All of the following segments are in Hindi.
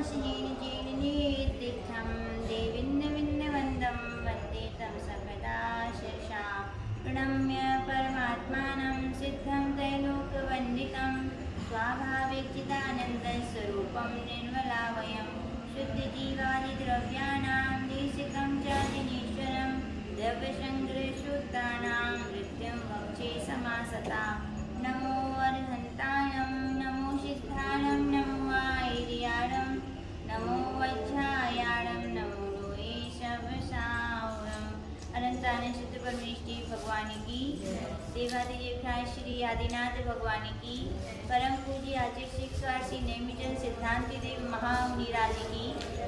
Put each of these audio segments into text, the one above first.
श्रीनिजेनितीर्थं देवीन्नविन्नवन्दं वन्दे तं सर्वदा शिरसा प्रणम्य परमात्मानं सिद्धं त्रैलोक्यवन्दितं स्वाभाविकचिदानन्दस्वरूपं निर्मलावयं शुद्धजीवादिद्रव्याणां देशिकं च दिनेश्वरं द्रव्यसङ्ग्रहशुद्धानां नृत्यं वक्षे समासता नमो अर्हन्तायं नमो सिद्धायं नमो वायर्याणं नमो वज्रायाणं नमो लोहेशवसावरम्। अनंतान शुद्ध परमेष्टि भगवान की, देवादिदेवताय श्री आदिनाथ भगवान की, परम पूज्य आचार्य श्री स्वासी नेमिचंद सिद्धांति देव महामुनिराज की,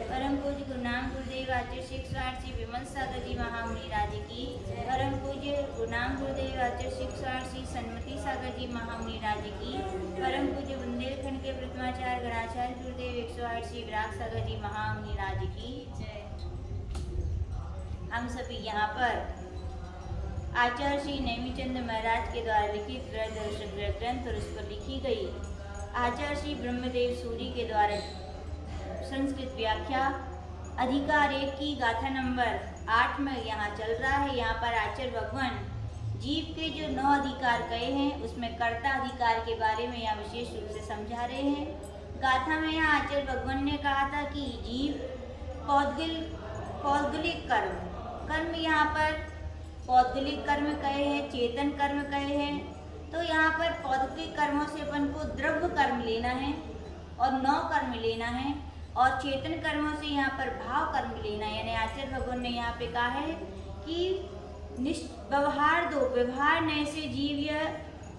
परम पूज्य गुरुनाम गुरुदेव आचार्य श्री स्वासी विमल सागर जी महामुनिराज की, परम पूज्य गुरुनाम गुरुदेव आचार्य श्री स्वासी सन्मति सागर जी महामुनिराज की, परम पूज्य बुंदेलखंड के प्रथमाचार्य गणाचार्य गुरुदेव 108 श्री विराग सागर जी महामुनिराज की जय। हम सभी यहाँ पर आचार्य श्री नेमिचंद महाराज के द्वारा लिखित ग्रंथ और उस पर लिखी गई आचार्य श्री ब्रह्मदेव सूरी के द्वारा संस्कृत व्याख्या अधिकार 1 की गाथा नंबर 8 में यहाँ चल रहा है। यहाँ पर आचार्य भगवान जीव के जो 9 अधिकार कहे हैं उसमें कर्ता अधिकार के बारे में यहाँ विशेष रूप से समझा रहे हैं। गाथा में यहाँ आचार्य भगवान ने कहा था कि जीव पौद्गलिक कर्म यहाँ पर पौद्गलिक कर्म कहे हैं, चेतन कर्म कहे हैं। तो यहाँ पर पौद्गलिक कर्मों से अपन को द्रव्य कर्म लेना है और 9 कर्म लेना है, और चेतन कर्मों से यहाँ पर भाव कर्म लेना है। यानी आचार्य भगवान ने यहाँ पे कहा है कि व्यवहार नए से जीव यह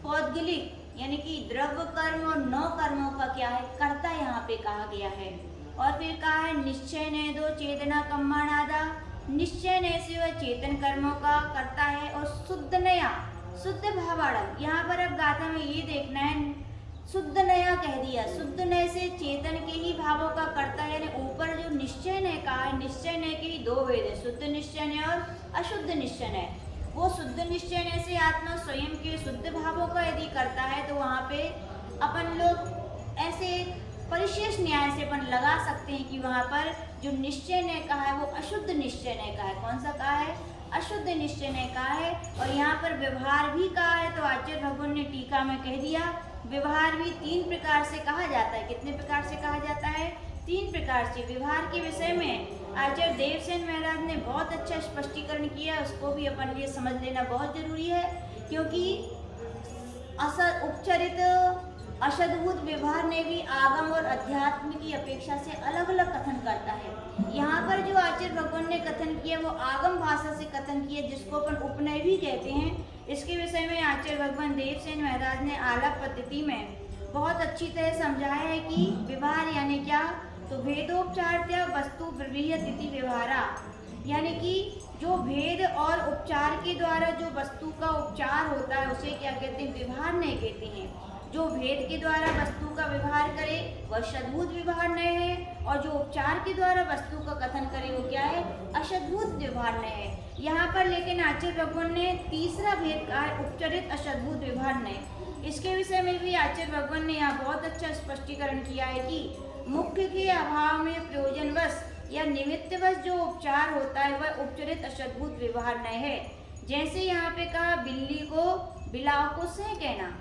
पौद्गलिक यानी कि द्रव्य कर्म और 9 कर्मों का क्या है कर्ता यहाँ पे कहा गया है। और फिर कहा है निश्चय ने दो चेतना कम्मानादा, निश्चय ने से वह चेतन कर्मों का करता है। और शुद्ध नया शुद्ध भावाड़म, यहाँ पर अब गाथा में ये देखना है शुद्ध नया कह दिया, शुद्ध नय से चेतन के ही भावों का करता है। यानी ऊपर जो निश्चय ने कहा है, निश्चय नय के ही 2 वेद है, शुद्ध निश्चय नय और अशुद्ध निश्चय नय। वो शुद्ध निश्चय नय से आत्मा स्वयं के शुद्ध भावों का यदि करता है तो वहाँ पे अपन लोग ऐसे परिशेष न्याय से अपन लगा सकते हैं कि वहाँ पर जो निश्चय ने कहा है वो अशुद्ध निश्चय ने कहा है। कौन सा कहा है? अशुद्ध निश्चय ने कहा है। और यहाँ पर व्यवहार भी कहा है, तो आचार्य भगवान ने टीका में कह दिया व्यवहार भी 3 प्रकार से कहा जाता है। कितने प्रकार से कहा जाता है? 3 प्रकार से। व्यवहार के विषय में आचार्य देवसेन महाराज ने बहुत अच्छा स्पष्टीकरण किया, उसको भी अपन लिए समझ लेना बहुत जरूरी है, क्योंकि उपचरित अशद्भुत व्यवहार ने भी आगम और अध्यात्म की अपेक्षा से अलग अलग कथन करता है। यहाँ पर जो आचार्य भगवान ने कथन किया वो आगम भाषा से कथन किया, जिसको अपन उपनय भी कहते हैं। इसके विषय में आचार्य भगवान देवसेन महाराज ने आलाप पद्धति में बहुत अच्छी तरह समझाया है कि व्यवहार यानी क्या, तो भेदोपचार वस्तु ब्रवीयतिथि व्यवहारा, यानी कि जो भेद और उपचार के द्वारा जो वस्तु का उपचार होता है उसे क्या कहते हैं? व्यवहार नहीं कहते हैं। जो भेद के द्वारा वस्तु का व्यवहार करे वह शद्भुत व्यवहार नय है, और जो उपचार के द्वारा वस्तु का कथन करे वो क्या है? अशद्भुत व्यवहार नय है। यहाँ पर लेकिन आचार्य भगवान ने तीसरा भेद कहा है उपचरित अशद्भुत व्यवहार नय। इसके विषय में भी आचार्य भगवान ने यहाँ बहुत अच्छा स्पष्टीकरण किया है कि मुख्य के अभाव में प्रयोजनवश या निमित्तवश जो उपचार होता है वह उपचरित अशद्भुत व्यवहार नय है। जैसे यहाँ पे कहा बिल्ली को बिलाव को सह कहना,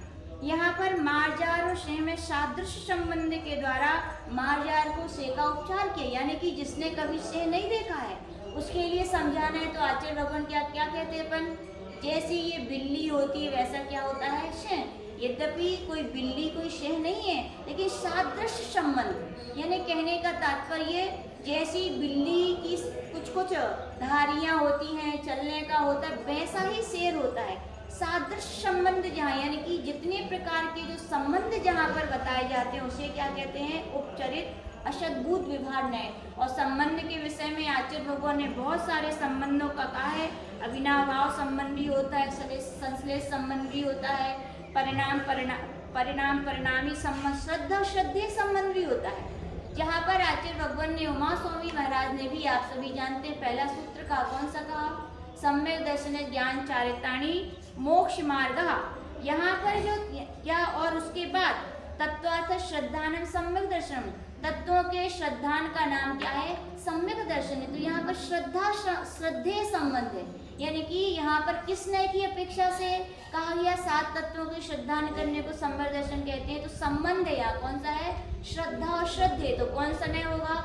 यहाँ पर मारजार और शेह में सादृश्य संबंध के द्वारा मारजार को शेह का उपचार किया, यानी कि जिसने कभी शेह नहीं देखा है उसके लिए समझाना है। तो आचार्य भगवान क्या कहते हैं अपन? जैसी ये बिल्ली होती है वैसा क्या होता है? शेह। यद्यपि कोई बिल्ली कोई शेह नहीं है, लेकिन सादृश्य संबंध, यानी कहने का तात्पर्य जैसी बिल्ली की कुछ धारियाँ होती हैं, चलने का होता है, वैसा ही शेर होता है। सादृश्य संबंध जहाँ, यानी कि जितने प्रकार के जो संबंध जहाँ पर बताए जाते हैं उसे क्या कहते हैं? उपचरित अशद्भुत व्यवहार नय। और संबंध के विषय में आचार्य भगवान ने बहुत सारे संबंधों का कहा है। अविनाभाव संबंधी होता है, संश्लेष संबंधी होता है, परिणामी संबंध, श्रद्धा श्रद्धेय संबंध भी होता है। जहाँ पर आचार्य भगवान ने उमा स्वामी महाराज ने भी, आप सभी जानते हैं, पहला सूत्र का कौन सा कहा? सम्यक दर्शन ज्ञान चारिताणी मोक्ष मार्ग। यहाँ पर जो क्या, और उसके बाद तत्वार्थ श्रद्धानम सम्यक दर्शन, तत्वों के श्रद्धान का नाम क्या है? सम्यक दर्शन है। तो यहाँ पर श्रद्धेय संबंध है, यानी कि यहाँ पर किस न्याय की अपेक्षा से कहा गया? 7 तत्वों के श्रद्धान करने को सम्यक दर्शन कहते हैं। तो संबंध है यहाँ कौन सा है? श्रद्धा और श्रद्धेय। तो कौन सा न्याय होगा?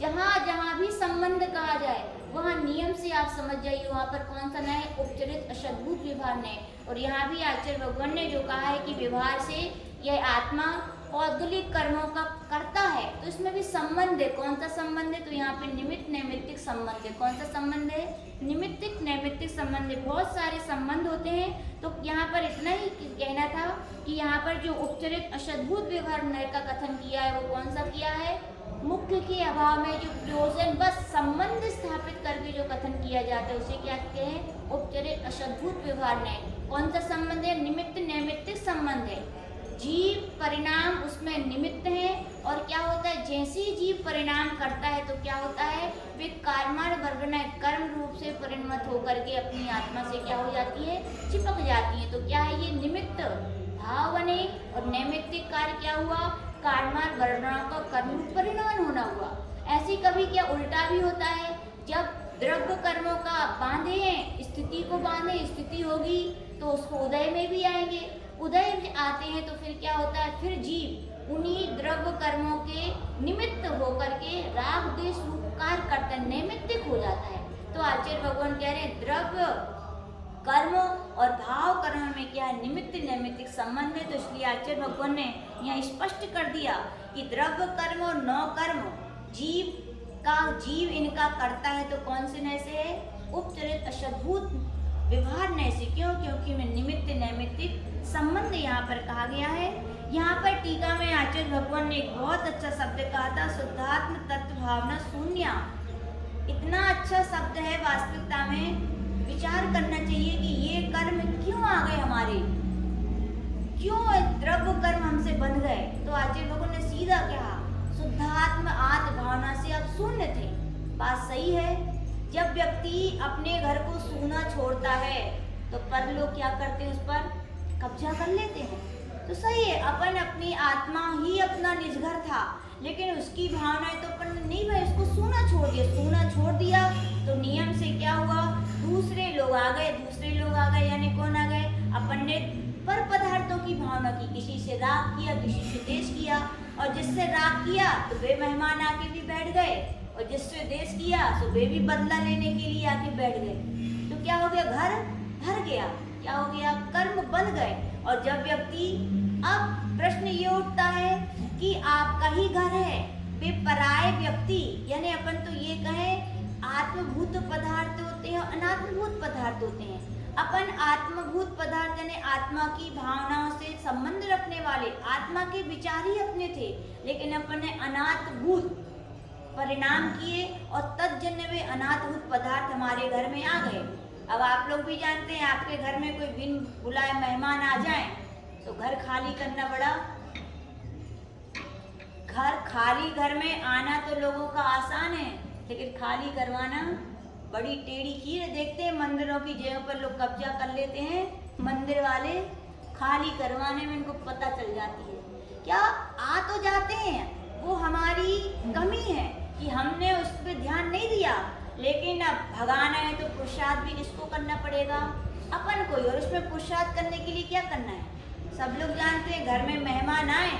जहाँ जहाँ भी संबंध कहा जाए वहाँ नियम से आप समझ जाइए वहाँ पर कौन सा न्याय? उपचरित अशुद्धभूत व्यवहार न्याय। और यहाँ भी आचार्य भगवान ने जो कहा है कि व्यवहार से यह आत्मा औद्गलिक कर्मों का करता है, तो इसमें भी संबंध है। कौन सा संबंध है? तो यहाँ पे निमित्त नैमित्तिक संबंध है। कौन सा संबंध है? निमित्तिक नैमित्तिक संबंध है। बहुत सारे संबंध होते हैं। तो यहाँ पर इतना ही कहना था कि यहाँ पर जो उपचरित अशुद्धभूत व्यवहार न्याय का कथन किया है वो कौन सा किया है? मुख्य के अभाव में जो प्रयोजन बस संबंध स्थापित करके जो कथन किया जाता है उसे क्या कहते हैं? उपचरित अशुद्धभूत व्यवहार न्याय। कौन सा संबंध है? निमित्त नैमित्तिक संबंध है। जीव परिणाम उसमें निमित्त है, और क्या होता है? जैसे ही जीव परिणाम करता है तो क्या होता है? वे कर्माण वर्गना कर्म रूप से परिणत होकर के अपनी आत्मा से क्या हो जाती है? चिपक जाती है। तो क्या है? ये निमित्त भाव बने, और नैमित्तिक कार्य क्या हुआ? कर्माण वर्गना का कर्म रूप परिणाम होना हुआ। ऐसे कभी क्या उल्टा भी होता है? जब द्रव्य कर्मों का बांधे हैं, स्थिति को बांधे, स्थिति होगी तो उसको उदय में भी आएंगे, उदय में आते हैं तो फिर क्या होता है? फिर जीव उन्हीं द्रव्य कर्मों के निमित्त होकर के राग द्वेष रूप कार्य करता है, नैमित्तिक हो जाता है। तो आचार्य भगवान कह रहे हैं द्रव्य कर्म और भाव कर्म में क्या है? निमित्त नैमित्तिक संबंध है। तो इसलिए आचार्य भगवान ने यहाँ स्पष्ट कर दिया कि द्रव्य कर्म और नौ कर्म जीव इनका करता है। तो कौन से न्याय से है? उपचरित अशुद्धभूत व्यवहार न्याय से। क्यों? क्योंकि में निमित्त नैमित्तिक संबंध यहाँ पर कहा गया है। यहाँ पर टीका में आचार्य भगवान ने एक बहुत अच्छा शब्द कहा था, शुद्धात्म तत्व भावना शून्य। इतना अच्छा शब्द है, वास्तविकता में विचार करना चाहिए कि ये कर्म क्यों आ गए हमारे, क्यों द्रव्य कर्म हमसे बन गए। तो आचार्य भगवान ने सीधा कहा शुद्धात्म आत्म भावना से आप शून्य थे। बात सही है। जब व्यक्ति अपने घर को सूना छोड़ता है तो पर लोग क्या करते हैं? उस पर कब्जा कर लेते हैं। तो सही है, अपन अपनी आत्मा ही अपना निज घर था, लेकिन उसकी भावनाएं तो अपन नहीं भाई उसको सूना छोड़ दिया। सूना छोड़ दिया तो नियम से क्या हुआ? दूसरे लोग आ गए, यानी कौन आ गए? अपन ने पर पदार्थों की भावना की, किसी से राग किया, किसी से देश किया, और जिससे राग किया तो वे मेहमान आके भी बैठ गए, और जिससे देश किया तो वे भी बदला लेने के लिए आके बैठ गए। तो क्या हो गया? घर भर गया। क्या हो गया? कर्म बन गए। और जब व्यक्ति, अब प्रश्न ये उठता है कि आपका ही घर है, वे पराये व्यक्ति, यानी अपन तो ये कहें आत्मभूत पदार्थ होते हैं और अनात्मभूत पदार्थ होते हैं। अपन आत्मभूत पदार्थ यानी आत्मा की भावनाओं से संबंध रखने वाले, आत्मा के विचार ही अपने थे, लेकिन अपन ने अनात्मभूत परिणाम किए और तज्जन्य वे अनात्मभूत पदार्थ हमारे घर में आ गए। अब आप लोग भी जानते हैं, आपके घर में कोई बिन बुलाए मेहमान आ जाए तो घर खाली करना बड़ा, घर में आना तो लोगों का आसान है, लेकिन खाली करवाना बड़ी टेढ़ी खीर है। देखते हैं मंदिरों की जगह पर लोग कब्जा कर लेते हैं, मंदिर वाले खाली करवाने में इनको पता चल जाती है। क्या आ तो जाते हैं, वो हमारी कमी है कि हमने उस पर ध्यान नहीं दिया, लेकिन अब भगाना है तो पुरुषार्थ भी किसको करना पड़ेगा? अपन को ही। और उसमें पुरुषार्थ करने के लिए क्या करना है? सब लोग जानते हैं, घर में मेहमान आए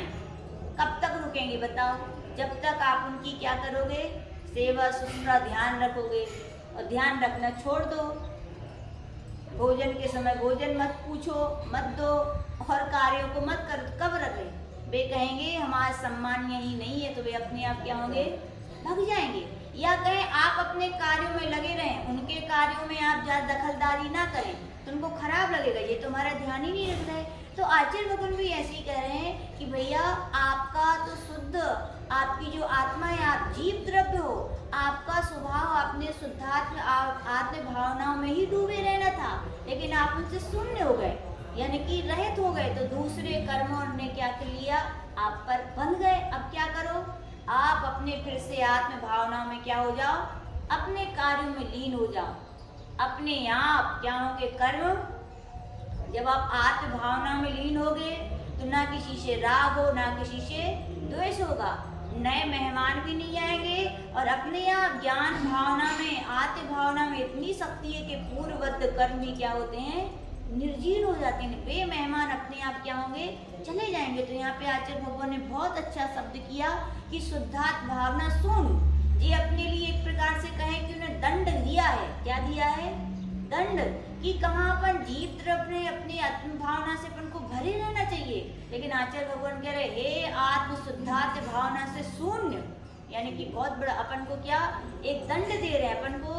कब तक रुकेंगे बताओ? जब तक आप उनकी क्या करोगे? सेवा शुश्रूषा ध्यान रखोगे, और ध्यान रखना छोड़ दो। भोजन के समय भोजन मत पूछो, मत दो, और कार्यों को मत कर, कब रखें? वे कहेंगे हमारा सम्मान यही नहीं है, तो वे अपने आप क्या होंगे? भग जाएंगे। या कहें आप अपने कार्यों में लगे रहें, उनके कार्यों में आप ज़्यादा दखलदारी ना करें, तो उनको खराब लगेगा, ये तो हमारा ध्यान ही नहीं रख रहा है। तो आचार्य भगवान भी ऐसे ही कह रहे हैं कि भैया आपका तो शुद्ध, आपकी जो आत्मा है, आप जीव द्रव्य हो, आपका स्वभाव अपने शुद्धात्म आत्म भावनाओं में ही डूबे रहना था, लेकिन आप उनसे शून्य हो गए, यानी कि रहित हो गए। तो दूसरे कर्मों ने क्या कर लिया? आप पर बंध गए। अब क्या करो? आप अपने फिर से आत्म भावनाओं में क्या हो जाओ? अपने कार्यों में लीन हो जाओ। अपने आप क्या होंगे? कर्म। जब आप आत्म भावना में लीन होगे तो ना किसी से राग हो, ना किसी से द्वेष होगा। नए मेहमान भी नहीं आएंगे और अपने आप ज्ञान भावना में, आत्म भावना में इतनी शक्ति है कि पूर्ववत कर्म भी क्या होते हैं, निर्जीर्ण हो जाते हैं। वे मेहमान अपने आप क्या होंगे, चले जाएंगे। तो यहाँ पे आचार्य भगवान ने बहुत अच्छा शब्द किया कि शुद्धात्म भावना सुन, ये अपने लिए एक प्रकार से कहें कि उन्हें दंड दिया है। क्या दिया है, दंड, कि कहाँ अपन जीव तरफ में अपनी आत्म भावना से अपन को भरे रहना चाहिए। लेकिन आचार्य भगवान कह रहे हे आत्म शुद्धात्म भावना से शून्य, यानी कि बहुत बड़ा अपन को क्या एक दंड दे रहे हैं। अपन को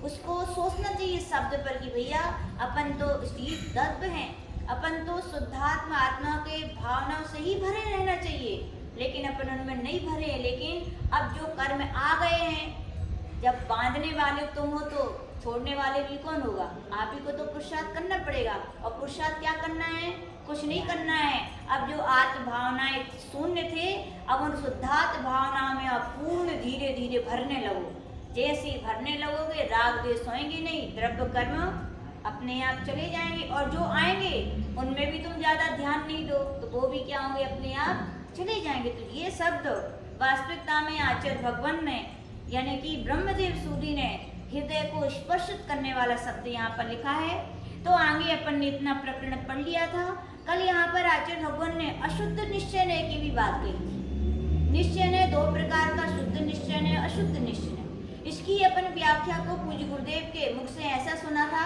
उसको सोचना चाहिए इस शब्द पर कि भैया अपन तो जीव तत्व हैं, अपन तो शुद्धात्म आत्मा के भावनाओं से ही भरे रहना चाहिए, लेकिन अपन उनमें नहीं भरे। लेकिन अब जो कर्म आ गए हैं, जब बांधने वाले तुम हो तो छोड़ने वाले भी कौन होगा, आप ही को तो पुरुषार्थ करना पड़ेगा। और पुरुषार्थ क्या करना है, कुछ नहीं करना है। अब जो आत्म भावनाएं शून्य थे, अब उन शुद्धात्म भावनाओं में अब पूर्ण धीरे धीरे भरने लगो। जैसे ही भरने लगोगे राग द्वेष होएंगे नहीं, द्रव्य कर्म अपने आप चले जाएंगे। और जो आएंगे उनमें भी तुम ज्यादा ध्यान नहीं दो तो वो भी क्या होंगे, अपने आप चले जाएंगे। तो ये शब्द वास्तविकता में आचार्य भगवान ने, यानी कि ब्रह्मदेव सूरी ने हृदय को स्पर्शित करने वाला शब्द यहाँ पर लिखा है। तो आगे अपन ने इतना प्रकरण पढ़ लिया था। कल यहाँ पर आचार्य भगवान ने अशुद्ध निश्चय नय की भी बात कही थी। निश्चय नय दो प्रकार का, शुद्ध निश्चय नय, अशुद्ध निश्चय नय। इसकी अपन व्याख्या को पूज्य गुरुदेव के मुख से ऐसा सुना था,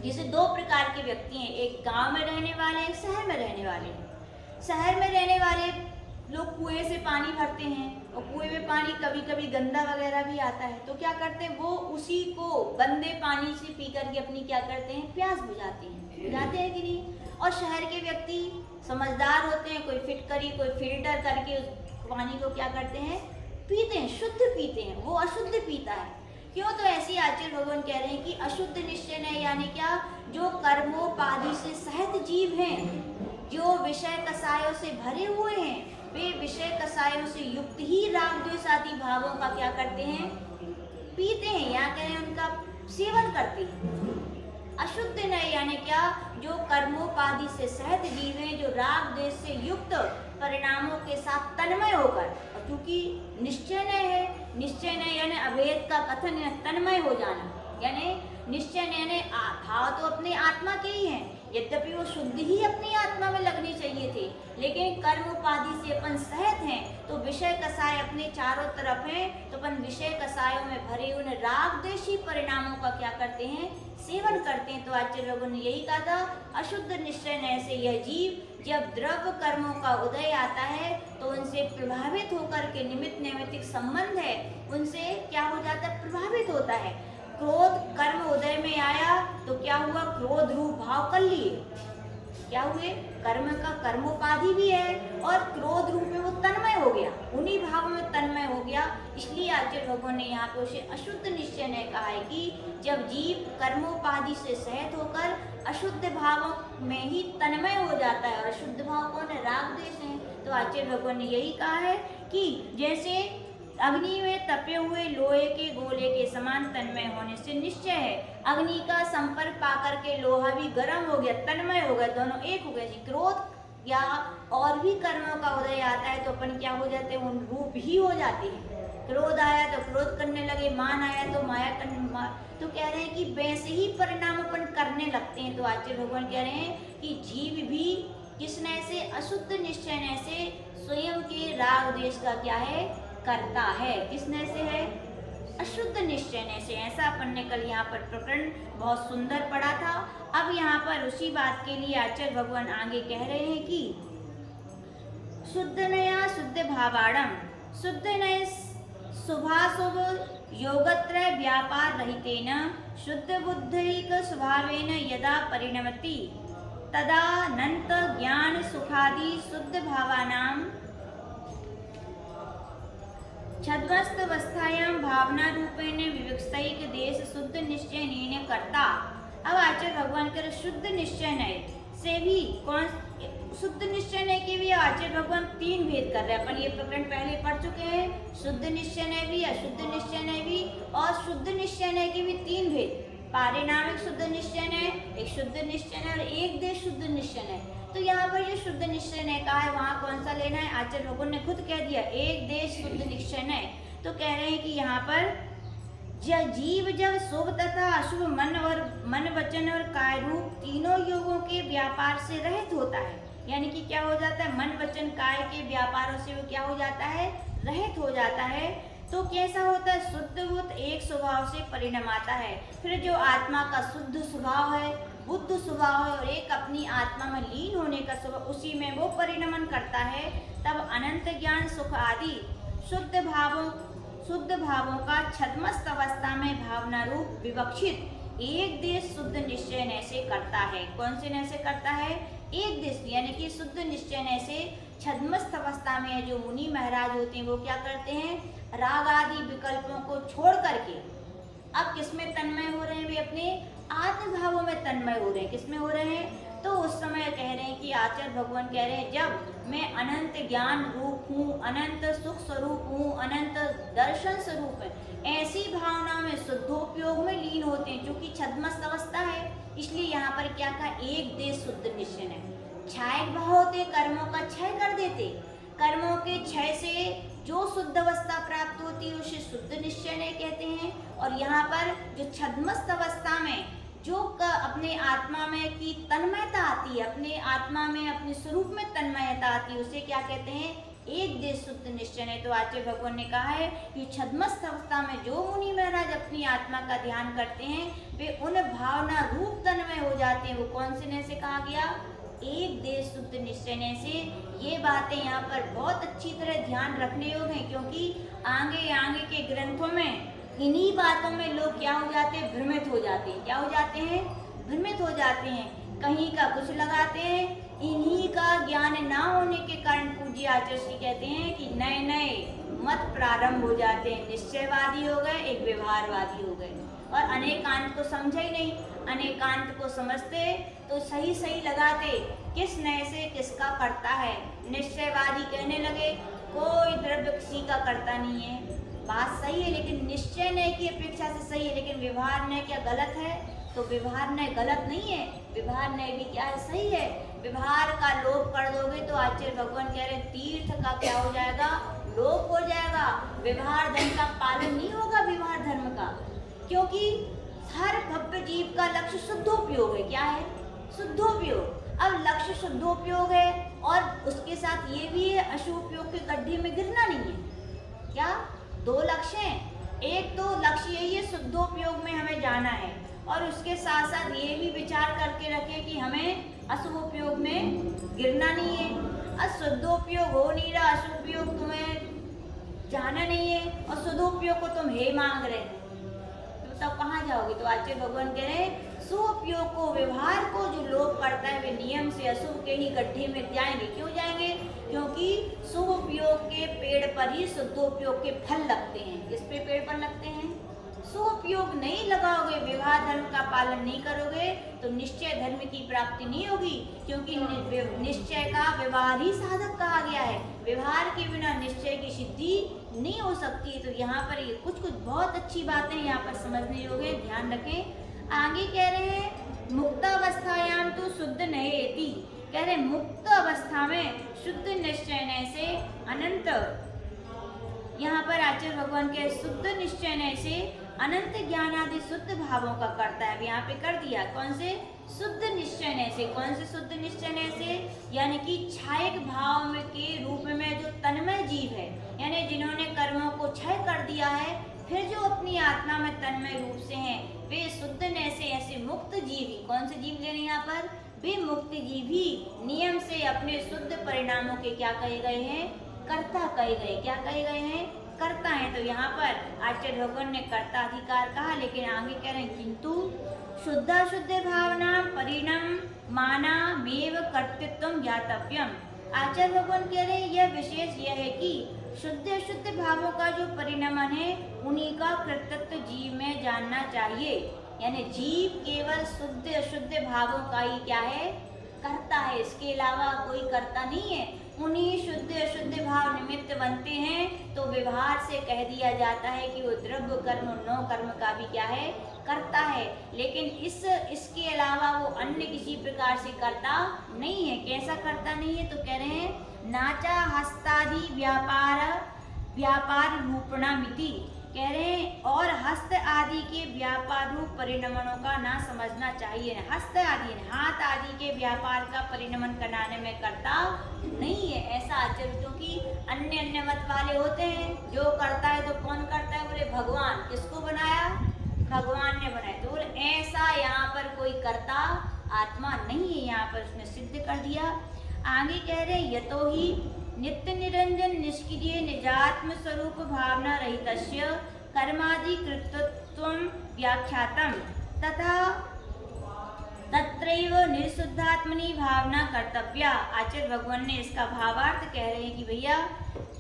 जैसे दो प्रकार के व्यक्ति हैं, एक गांव में रहने वाले, एक शहर में रहने वाले। शहर में रहने वाले लोग कुएं से पानी भरते हैं और कुएं में पानी कभी कभी गंदा वगैरह भी आता है, तो क्या करते हैं, वो उसी को गंदे पानी से पी करके अपनी क्या करते हैं, प्यास बुझाते हैं। बुझाते हैं कि नहीं। और शहर के व्यक्ति समझदार होते हैं, कोई फिटकरी, कोई फिल्टर करके उस पानी को क्या करते हैं, पीते हैं, शुद्ध पीते हैं। वो अशुद्ध पीता है। क्यों? तो ऐसी आचार्य भगवान कह रहे हैं कि अशुद्ध निश्चय नय, यानी क्या, जो कर्मोपाधि से सहित जीव हैं, जो विषय कसायों से भरे हुए हैं, वे विषय कसायों से युक्त ही राग द्वेष आदि भावों का क्या करते हैं, पीते हैं, या कहें उनका सेवन करते हैं। अशुद्ध नय यानी क्या, जो कर्मोपाधि से सहित जीव हैं, जो राग द्वेष से युक्त परिणामों के साथ तन्मय होकर, और क्योंकि निश्चय नय है, निश्चय नय यानी अभेद का कथन या तन्मय हो जाना, यानी निश्चय यानी भाव तो अपने आत्मा के ही हैं, यद्यपि वो शुद्ध ही अपनी आत्मा में लगने चाहिए थे, लेकिन कर्म उपाधि से अपन सहित हैं, तो विषय कसाय अपने चारों तरफ हैं, तो अपन विषय कसायों में भरे उन राग द्वेषी परिणामों का क्या करते हैं, सेवन करते हैं। तो आचार्य लोगों ने यही कहा था, अशुद्ध निश्चय नय से यह जीव जब द्रव्य कर्मों का उदय आता है तो उनसे प्रभावित होकर के निमित्त नैमित्तिक संबंध है, उनसे क्या हो जाता है, प्रभावित होता है। क्रोध कर्म उदय में आया तो क्या हुआ, क्रोध रूप भाव कर लिए, क्या हुए, कर्म का कर्मोपाधि भी है और क्रोध रूप में वो तन्मय हो गया, उन्हीं भाव में तन्मय हो गया। इसलिए आचार्य भगवान ने यहाँ पे उसे अशुद्ध निश्चय ने कहा है कि जब जीव कर्मोपाधि से सहित होकर अशुद्ध भावों में ही तन्मय हो जाता है, और अशुद्ध भाव कौन है, राग द्वेष है। तो आचार्य भगवान ने यही कहा है कि जैसे अग्नि में तपे हुए लोहे के गोले के समान तन्मय होने से निश्चय है, अग्नि का संपर्क पाकर के लोहा भी गर्म हो गया, तन्मय हो गया, दोनों एक हो गए। क्रोध या और भी कर्मों का उदय आता है तो अपन क्या हो जाते हैं, उन रूप ही हो जाते हैं। क्रोध आया तो क्रोध करने लगे, मान आया तो माया करने, तो कह रहे हैं कि वैसे ही परिणाम अपन करने लगते हैं। तो आचार्य भगवान कह रहे हैं कि जीव भी किसने से, अशुद्ध निश्चय से स्वयं के राग द्वेष का क्या है, करता है। किसने से है, अशुद्ध निश्चय से। ऐसा अपन ने कल यहाँ पर प्रकरण बहुत सुंदर पढ़ा था। अब यहाँ पर उसी बात के लिए आचार्य भगवान आगे कह रहे हैं कि शुद्ध नया शुद्ध भावाड़म, शुद्ध नय शुभाशुभ योगत्रय व्यापार रहितेन शुद्ध बुद्धिक स्वभावेन यदा परिणमति तदानंत ज्ञान सुखादि शुद्ध भावानां छद्मस्तवस्थायां भावना रूपेण विवक्षित देश शुद्ध निश्चय नय करता। अब आचार्य भगवान के शुद्ध निश्चय नय से भी कौन, शुद्ध निश्चय नय के भी आचार्य भगवान तीन भेद कर रहे हैं। अपन ये प्रकरण पहले पढ़ चुके हैं, शुद्ध निश्चय नय भी, अशुद्ध निश्चय नय भी और शुद्ध निश्चय नय के भी तीन भेद, पारिणामिक शुद्ध निश्चय नय, एक शुद्ध निश्चय नय और एक देश शुद्ध निश्चय नय। तो यहाँ पर जो शुद्ध निश्चय ने कहा है वहाँ कौन सा लेना है? आचार्य भगवान ने खुद कह दिया एक देश शुद्ध निश्चय ने। तो कह रहे हैं कि यहाँ पर जीव जब शुभ तथा अशुभ मन वचन और काय रूप तीनों योगों के व्यापार से रहित होता है, यानी कि क्या हो जाता है? मन वचन काय के व्यापारों से वो क्या हो जाता है? रहित हो जाता है। तो कैसा होता है? शुद्ध बुद्ध एक स्वभाव से परिणमाता है। फिर जो आत्मा का शुद्ध स्वभाव है, बुद्ध स्वभाव है और एक अपनी आत्मा में लीन होने का स्वभाव, उसी में वो परिणमन करता है। तब अनंत ज्ञान सुख आदि शुद्ध भावों का छद्मस्त अवस्था में भावना रूप विवक्षित एक देश शुद्ध निश्चय ने से करता है। कौन से ने से करता है? एक देश, यानी कि शुद्ध निश्चय ने से छद्मस्त अवस्था में जो मुनि महाराज होते हैं वो क्या करते हैं? राग आदि विकल्पों को छोड़ करके अब किसमें तन्मय हो रहे हैं? वे अपने आत्म भावों में तन्मय हो रहे हैं। किसमें हो रहे हैं? तो उस समय कह रहे हैं कि आचार्य भगवान कह रहे हैं जब मैं अनंत ज्ञान रूप हूँ, अनंत सुख स्वरूप हूँ, अनंत दर्शन स्वरूप है, ऐसी भावना में शुद्धोपयोग में लीन होते हैं। क्योंकि छद्मस्त अवस्था है, इसलिए यहाँ पर क्या कहा? एक देश शुद्ध निश्चय है। क्षयक भाव होते, कर्मों का क्षय कर देते, कर्मों के क्षय से जो शुद्ध अवस्था प्राप्त होती है उसे शुद्ध निश्चय ने कहते हैं। और यहाँ पर जो छद्मस्त अवस्था में जो अपने आत्मा में की तन्मयता आती है, अपने आत्मा में अपने स्वरूप में तन्मयता आती है, उसे क्या कहते हैं? एक देश शुद्ध निश्चय ने। तो आचार्य भगवान ने कहा है कि छद्मस्त अवस्था में जो मुनि महाराज अपनी आत्मा का ध्यान करते हैं वे उन भावना रूप तन्मय हो जाते हैं। वो कौन से ने से कहा गया? एक देश शुद्ध निश्चय ने से। ये बातें यहाँ पर बहुत अच्छी तरह ध्यान रखने योग्य हैं, क्योंकि आगे के ग्रंथों में इन्हीं बातों में लोग क्या हो जाते हैं? भ्रमित हो जाते हैं। क्या हो जाते हैं? भ्रमित हो जाते हैं। कहीं का कुछ लगाते हैं। इन्हीं का ज्ञान ना होने के कारण पूज्य आचार्य श्री कहते हैं कि नए नए मत प्रारंभ हो जाते हैं। निश्चयवादी हो गए, एक व्यवहारवादी हो गए और अनेकांत को समझे ही नहीं। अनेकांत को समझते तो सही सही लगाते, किस नए से किसका करता है। निश्चयवादी कहने लगे कोई द्रव्य किसी का करता नहीं है। बात सही है, लेकिन निश्चय नय की अपेक्षा से सही है, लेकिन व्यवहार नय क्या गलत है? तो व्यवहार नय गलत नहीं है, व्यवहार नय भी क्या है? सही है। व्यवहार का लोप कर दोगे तो आचार्य भगवान कह रहे हैं तीर्थ का क्या हो जाएगा? लोप हो जाएगा। व्यवहार धर्म का पालन नहीं होगा, व्यवहार धर्म का, क्योंकि हर भव्य जीव का लक्ष्य शुद्धोपयोग है। क्या है? शुद्धोपयोग। अब लक्ष्य शुद्धोपयोग है और उसके साथ ये भी है अशुभोपयोग के गड्ढे में गिरना नहीं है। क्या? दो लक्ष्य हैं। एक तो लक्ष्य यही है शुद्धोपयोग में हमें जाना है, और उसके साथ साथ ये भी विचार करके रखें कि हमें अशुभोपयोग में गिरना नहीं है। अशुद्धोपयोग हो नहीं रहा, अशुभोपयोग तुम्हें जाना नहीं है और शुद्धोपयोग को तुम हे मांग रहे, तो तब कहाँ जाओगे? तो आचार्य भगवान कह रहे हैं सुपयोग को, व्यवहार को जो लोप करता है वे नियम से अशुभ के ही गड्ढे में जाएंगे। क्यों जाएंगे? क्योंकि शुभ उपयोग के पेड़ पर ही शुद्धोपयोग के फल लगते हैं। किस पे पेड़ पर लगते हैं? सुपयोग नहीं लगाओगे, व्यवहार धर्म का पालन नहीं करोगे तो निश्चय धर्म की प्राप्ति नहीं होगी, क्योंकि निश्चय का व्यवहार ही साधक कहा गया है। व्यवहार के बिना निश्चय की सिद्धि नहीं हो सकती। तो यहाँ पर ये कुछ बहुत अच्छी बातें यहाँ पर समझने योग्य, ध्यान रखें। आगे कह रहे हैं मुक्तावस्थायाम तो शुद्ध नयेति, कह रहे मुक्त अवस्था में शुद्ध निश्चय से अनंत, यहाँ पर आचार्य भगवान के शुद्ध निश्चय से अनंत ज्ञान आदि शुद्ध भावों का करता है। यहाँ पे कर दिया कौन से? शुद्ध निश्चय से। कौन से शुद्ध निश्चय से? यानी कि क्षयक भाव में के रूप में जो तन्मय जीव है, यानी जिन्होंने कर्मों को क्षय कर दिया है, फिर जो अपनी आत्मा में तन्मय रूप से हैं, वे शुद्ध न से ऐसे मुक्त जीव ही। कौन से जीव ले रहे यहाँ पर? वे मुक्त जीव ही नियम से अपने शुद्ध परिणामों के क्या कहे गए हैं? कर्ता कहे गए। क्या कहे गए हैं? कर्ता है। तो यहाँ पर आचार्य भगवान ने कर्ता अधिकार कहा, लेकिन आगे कह रहे हैं किंतु शुद्धाशुद्ध भावना परिणाम माना मेव कर्तृत्व ज्ञातव्यम। आचार्य भगवान कह रहे हैं यह विशेष यह है कि शुद्ध अशुद्ध भावों का जो परिणमन है उन्हीं का कर्तृत्व जीव में जानना चाहिए। यानी जीव केवल शुद्ध अशुद्ध भावों का ही क्या है? कर्ता है, इसके अलावा कोई कर्ता नहीं है। उन्हीं शुद्ध अशुद्ध भाव निमित्त बनते हैं, तो व्यवहार से कह दिया जाता है कि वो द्रव्य कर्म नौ कर्म का भी क्या है, करता है। लेकिन इसके अलावा वो अन्य किसी प्रकार से करता नहीं है। कैसा करता नहीं है? तो कह रहे हैं नाचा हस्तादि व्यापार रूपणा मिति, कह रहे हैं और हस्त आदि के व्यापार रूप परिणमनों का ना समझना चाहिए। हस्त आदि हाथ आदि के व्यापार का परिणमन कराने में करता नहीं है, ऐसा आचरण। क्योंकि अन्य मत वाले होते हैं, जो करता है तो कौन करता है? बोले भगवान। किसको बनाया? भगवान ने बनाया। तो ऐसा यहाँ पर कोई करता आत्मा नहीं है, यहाँ पर उसने सिद्ध कर दिया। आगे कह रहे यतो ही नित्य निरंजन निष्क्रिय निजात्म स्वरूप भावना रहितस्य कर्मादि कृतत्वं व्याख्यातम तथा तत्रैव निर्शुद्धात्मनि भावना कर्तव्या। आचार्य भगवान ने इसका भावार्थ कह रहे हैं कि भैया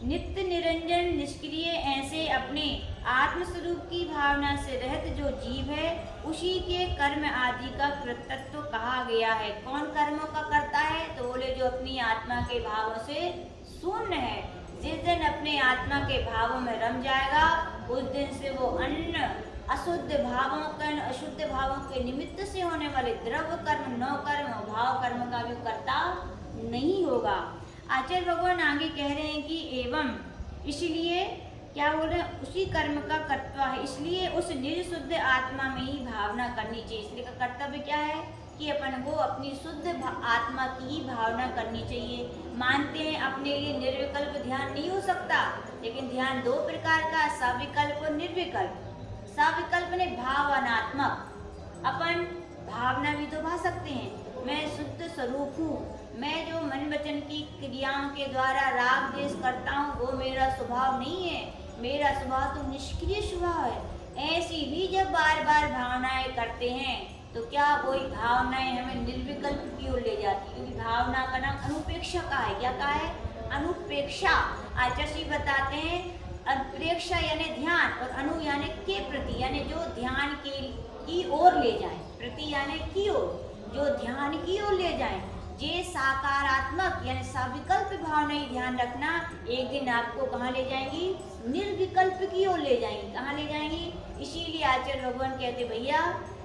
नित्य निरंजन निष्क्रिय ऐसे अपने आत्मस्वरूप की भावना से रहित जो जीव है, उसी के कर्म आदि का कृतत्व कहा गया है। कौन कर्मों का करता है? तो बोले जो अपनी आत्मा के भावों से शून्य है। जिस दिन अपने आत्मा के भावों में रम जाएगा, उस दिन से वो अन्य अशुद्ध भावों के अशुद्ध भावों के निमित्त से होने वाले द्रव्य कर्म नौ कर्म भाव कर्म का भी करता नहीं होगा। आचार्य भगवान आगे कह रहे हैं कि एवं इसलिए क्या बोल रहे हैं, उसी कर्म का कर्तव्य है, इसलिए उस निर्शुद्ध आत्मा में ही भावना करनी चाहिए। इसलिए का कर्तव्य क्या है कि अपन को अपनी शुद्ध आत्मा की ही भावना करनी चाहिए। मानते हैं अपने लिए निर्विकल्प ध्यान नहीं हो सकता, लेकिन ध्यान दो प्रकार का, सविकल्प और निर्विकल्प। सविकल्प ने भावनात्मक, अपन भावना भी तो भा सकते हैं, मैं शुद्ध स्वरूप हूँ, मैं जो मन वचन की क्रियाओं के द्वारा राग द्वेष करता हूँ वो मेरा स्वभाव नहीं है, मेरा स्वभाव तो निष्क्रिय स्वभाव है। ऐसी भी जब बार बार भावनाएं करते हैं तो क्या वही भावनाएं हमें निर्विकल्प की ओर ले जाती, क्योंकि भावना का नाम अनुपेक्षा का है। क्या कहा है? अनुपेक्षा। आचार्य बताते हैं अनुप्रेक्षा यानी ध्यान और अनु यानी के प्रति, यानी जो ध्यान की ओर ले जाए, प्रति यानी की ओर, जो ध्यान की ओर ले जाए। ये सकारात्मक यानी सविकल्प भावनाएं ध्यान रखना एक दिन आपको कहाँ ले जाएंगी? निर्विकल्प की ओर ले जाएंगी। कहाँ ले जाएंगी? इसीलिए आचार्य भगवान कहते भैया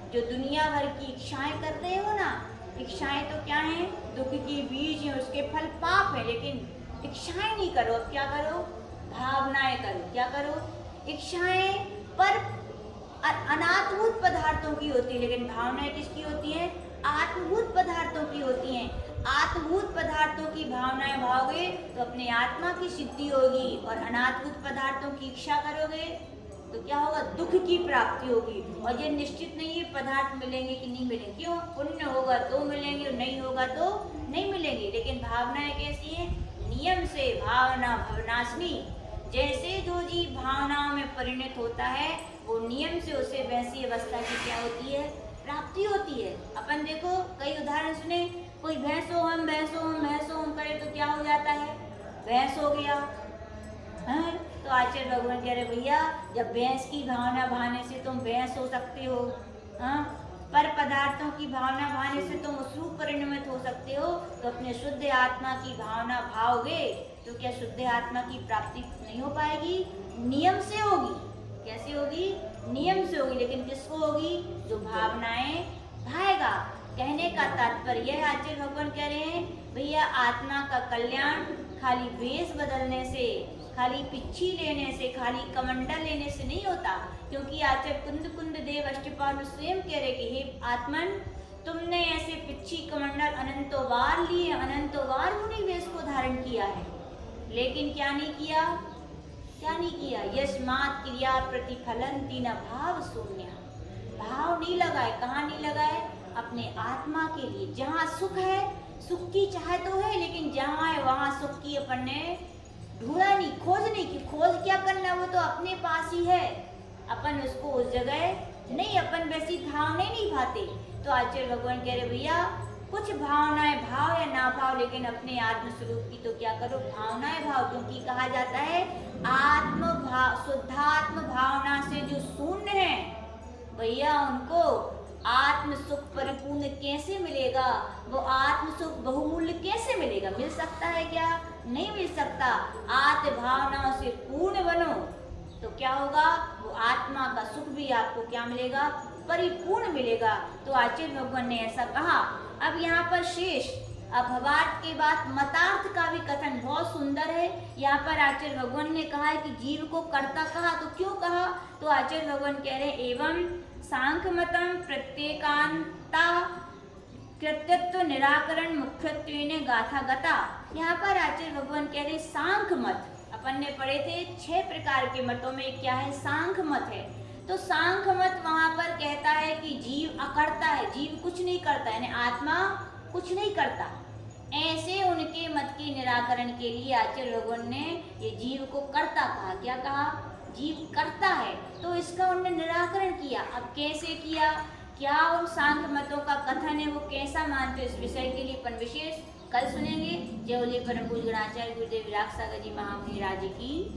जो दुनिया भर की इच्छाएं कर रहे हो ना, इच्छाएं तो क्या है? दुख की बीज है, उसके फल पाप है। लेकिन इच्छाएं नहीं करो, अब क्या करो? भावनाएं करो। क्या करो? इच्छाएं पर अनात्मभूत पदार्थों की होती है, लेकिन भावनाएं किसकी होती हैं? आत्मभूत पदार्थों की होती हैं। आत्मभूत पदार्थों की भावनाएं भाओगे तो अपने आत्मा की सिद्धि होगी, और अनात्मभूत पदार्थों की इच्छा करोगे तो क्या होगा? दुख की प्राप्ति होगी। और ये निश्चित नहीं है पदार्थ मिलेंगे कि नहीं मिलेंगे। क्यों? पुण्य होगा तो मिलेंगे, नहीं होगा तो नहीं मिलेंगे। लेकिन भावनाएं कैसी हैं? नियम से भावना भवनाशनी। जैसे जो जीव भावनाओं में परिणत होता है, वो नियम से उसे वैसी अवस्था की क्या होती है? प्राप्ति होती है। अपन देखो कई उदाहरण सुने, कोई भैंसो हम करे तो क्या हो जाता है? भैंस हो गया है। तो आचार्य भगवान कह रहे भैया जब भैंस की भावना भाने से तुम भैंस हो सकते हो, हाँ, पर पदार्थों की भावना भाने से तुम उस रूप परिणमित हो सकते हो, तो अपने शुद्ध आत्मा की भावना भाओगे तो क्या शुद्ध आत्मा की प्राप्ति नहीं हो पाएगी? नियम से होगी। कैसे होगी? नियम से होगी। लेकिन किसको होगी? जो भावनाएं भाएगा। कहने का तात्पर्य यह आचार्य भगवान कह रहे हैं भैया आत्मा का कल्याण खाली वेश बदलने से, खाली पिच्छी लेने से, खाली कमंडल लेने से नहीं होता। क्योंकि आचार्य कुंद देव अष्टपाल स्वयं कह रहे कि हे आत्मन, तुमने ऐसे पिच्छी कमंडल अनंतों बार लिए, अनंतों बार मुनि वेश को धारण किया है, लेकिन क्या नहीं किया? क्या नहीं किया? यस्मात् क्रिया प्रतिफलंति न भाव शून्य। भाव नहीं लगाए। कहाँ नहीं लगाए? अपने आत्मा के लिए। जहाँ सुख है, सुख की चाह तो है, लेकिन जहाँ है वहाँ सुख की अपन ने ढूंढा नहीं, खोज नहीं की। खोज क्या करना? वो तो अपने पास ही है, अपन उसको उस जगह नहीं, अपन वैसी भावनाएं नहीं भाते। तो आचार्य भगवान कह रहे भैया कुछ भावनाएं भाव या ना भाव, लेकिन अपने आत्म स्वरूप की तो क्या करो? भावनाएं भाव। क्योंकि कहा जाता है आत्म भाव, शुद्धात्म भावना से जो शून्य है भैया उनको आत्म सुख परिपूर्ण कैसे मिलेगा? वो आत्म सुख बहुमूल्य कैसे मिलेगा? मिल सकता है क्या? नहीं मिल सकता। आत्म भावनाओं से पूर्ण बनो तो क्या होगा, वो आत्मा का सुख भी आपको क्या मिलेगा, परिपूर्ण मिलेगा। तो आचार्य भगवान ने ऐसा कहा। अब यहाँ पर शेष अभवार्थ के बाद मतार्थ का भी कथन बहुत सुंदर है। यहाँ पर आचार्य भगवान ने कहा है कि जीव को कर्ता कहा, तो क्यों कहा, तो आचार्य भगवान कह रहे हैं एवं सांख्य मतम प्रत्येकांता कृत्यत्व निराकरण मुख्यत्वेन गाथा गता। यहाँ पर आचार्य भगवान कह रहे सांख्य मत, अपन ने पढ़े थे 6 प्रकार के मतों में क्या है, सांख्य मत है। तो सांख्य मत वहां पर कहता है कि जीव अकर्ता है, जीव कुछ नहीं करता, यानी आत्मा कुछ नहीं करता। ऐसे उनके मत के निराकरण के लिए आचार्य भगवान ने ये जीव को कर्ता कहा। क्या कहा, जीव करता है, तो इसका उन्होंने निराकरण किया। अब कैसे किया, क्या उन सांख्य मतों का कथन है वो कैसा मानते, इस विषय के लिए अपन विशेष कल सुनेंगे। जय बोले परम पूज्य गणाचार्य गुरुदेव विराग सागर जी महामुनि राज की।